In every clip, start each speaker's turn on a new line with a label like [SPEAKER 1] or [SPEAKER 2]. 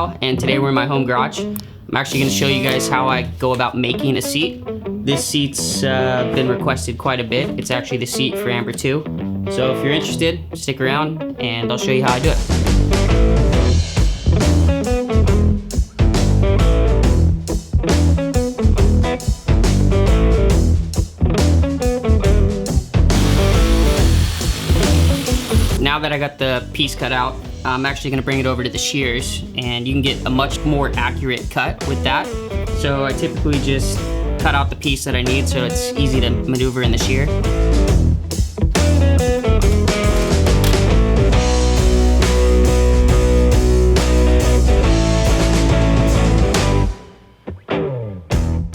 [SPEAKER 1] Kyle, and today we're in my home garage. I'm actually going to show you guys how I go about making a seat. This seat's been requested quite a bit. It's actually the seat for Amber 2. So if you're interested, stick around and I'll show you how I do it. Now that I got the piece cut out, I'm actually gonna bring it over to the shears, and you can get a much more accurate cut with that. So I typically just cut out the piece that I need so it's easy to maneuver in the shear.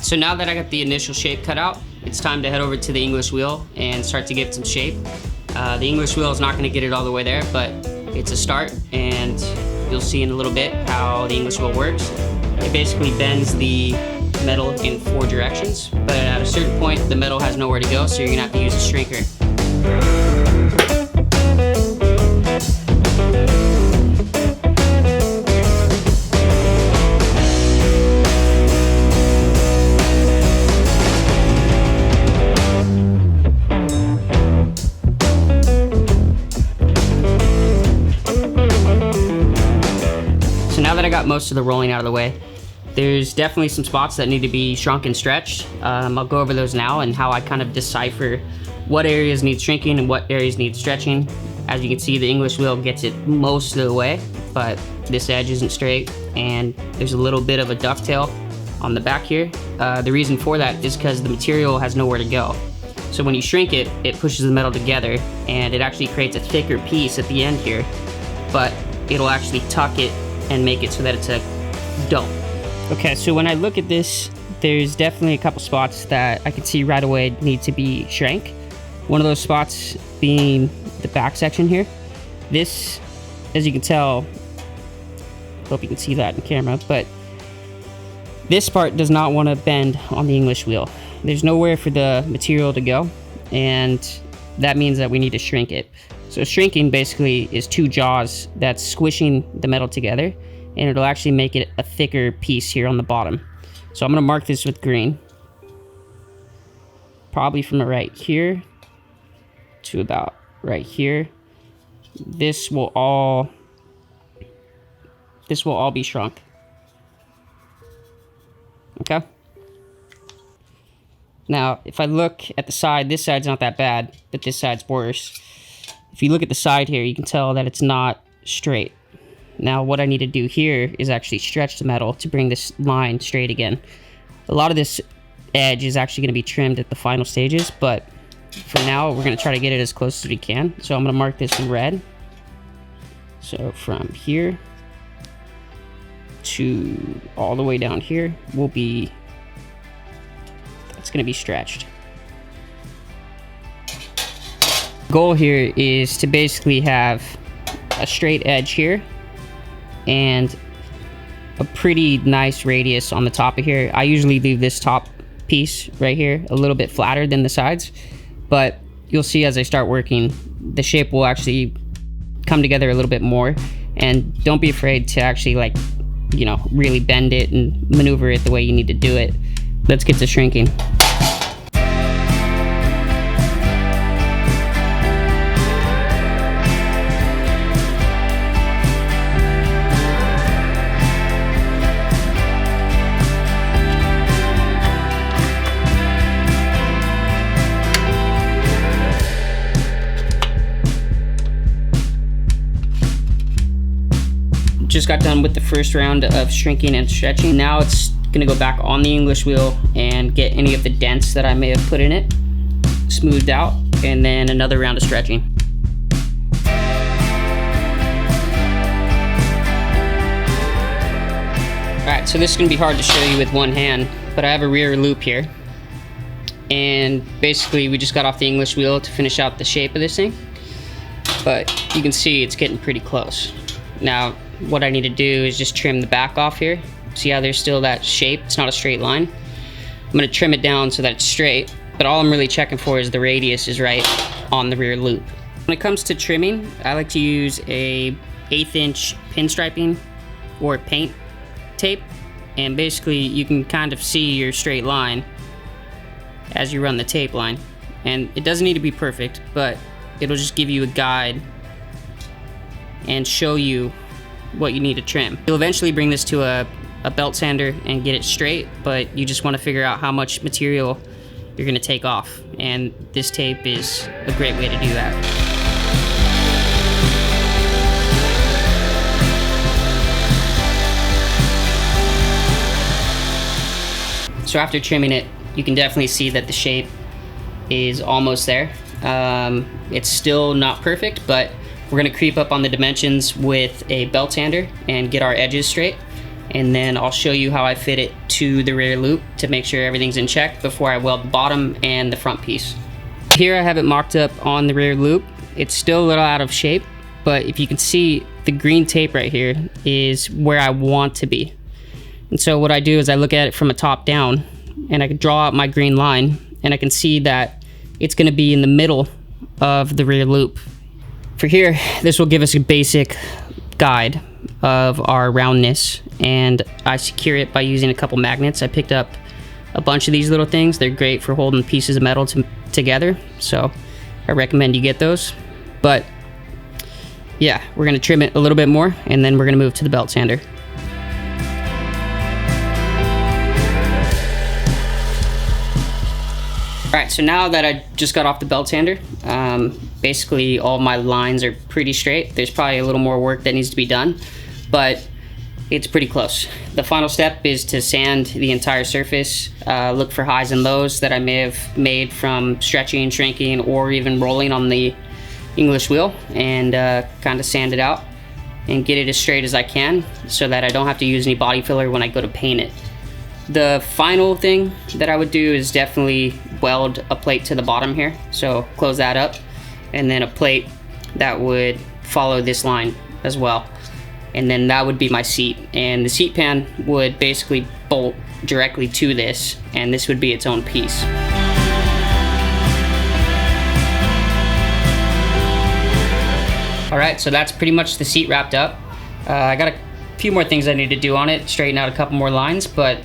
[SPEAKER 1] So now that I got the initial shape cut out, it's time to head over to the English wheel and start to give it some shape. The English wheel is not going to get it all the way there, but it's a start, and you'll see in a little bit how the English wheel works. It basically bends the metal in 4 directions, but at a certain point the metal has nowhere to go, so you're going to have to use a shrinker. So now that I got most of the rolling out of the way, there's definitely some spots that need to be shrunk and stretched. I'll go over those now and how I kind of decipher what areas need shrinking and what areas need stretching. As you can see, the English wheel gets it most of the way, but this edge isn't straight and there's a little bit of a dovetail on the back here. The reason for that is because the material has nowhere to go. So when you shrink it, it pushes the metal together and it actually creates a thicker piece at the end here, but it'll actually tuck it and make it so that it's a dome. Okay, so when I look at this, there's definitely a couple spots that I can see right away need to be shrank. One of those spots being the back section here. This, as you can tell, hope you can see that in camera, but this part does not want to bend on the English wheel. There's nowhere for the material to go, and that means that we need to shrink it. So shrinking basically is 2 jaws that's squishing the metal together, and it'll actually make it a thicker piece here on the bottom. So I'm gonna mark this with green. Probably from right here to about right here. This will all be shrunk. Okay? Now, if I look at the side, this side's not that bad, but this side's worse. If you look at the side here, you can tell that it's not straight. Now, what I need to do here is actually stretch the metal to bring this line straight again. A lot of this edge is actually going to be trimmed at the final stages, but for now, we're going to try to get it as close as we can. So I'm going to mark this in red. So from here to all the way down here will be, it's going to be stretched. Goal here is to basically have a straight edge here and a pretty nice radius on the top of here. I usually leave this top piece right here a little bit flatter than the sides, but you'll see as I start working, the shape will actually come together a little bit more. And don't be afraid to actually, like, you know, really bend it and maneuver it the way you need to do it. Let's get to shrinking. Just got done with the first round of shrinking and stretching. Now it's gonna go back on the English wheel and get any of the dents that I may have put in it smoothed out, and then another round of stretching. Alright, so this is gonna be hard to show you with one hand, but I have a rear loop here. And basically we just got off the English wheel to finish out the shape of this thing. But you can see it's getting pretty close. Now, what I need to do is just trim the back off here. See how there's still that shape? It's not a straight line. I'm gonna trim it down so that it's straight, but all I'm really checking for is the radius is right on the rear loop. When it comes to trimming, I like to use a 1/8 inch pinstriping or paint tape, and basically you can kind of see your straight line as you run the tape line. And it doesn't need to be perfect, but it'll just give you a guide and show you what you need to trim. You'll eventually bring this to a belt sander and get it straight, but you just want to figure out how much material you're going to take off, and this tape is a great way to do that. So after trimming it, you can definitely see that the shape is almost there. It's still not perfect, but we're gonna creep up on the dimensions with a belt sander and get our edges straight. And then I'll show you how I fit it to the rear loop to make sure everything's in check before I weld the bottom and the front piece. Here I have it mocked up on the rear loop. It's still a little out of shape, but if you can see, the green tape right here is where I want to be. And so what I do is I look at it from a top down, and I can draw out my green line, and I can see that it's gonna be in the middle of the rear loop. For here, this will give us a basic guide of our roundness, and I secure it by using a couple magnets. I picked up a bunch of these little things. They're great for holding pieces of metal together, so I recommend you get those. But yeah, we're gonna trim it a little bit more, and then we're gonna move to the belt sander. Alright, so now that I just got off the belt sander, basically all my lines are pretty straight. There's probably a little more work that needs to be done, but it's pretty close. The final step is to sand the entire surface, look for highs and lows that I may have made from stretching, shrinking, or even rolling on the English wheel, and kind of sand it out and get it as straight as I can so that I don't have to use any body filler when I go to paint it. The final thing that I would do is definitely weld a plate to the bottom here. So close that up, and then a plate that would follow this line as well. And then that would be my seat. And the seat pan would basically bolt directly to this, and this would be its own piece. All right, so that's pretty much the seat wrapped up. I got a few more things I need to do on it, straighten out a couple more lines, but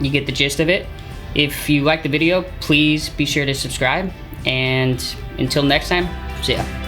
[SPEAKER 1] you get the gist of it. If you like the video, please be sure to subscribe, and until next time, see ya.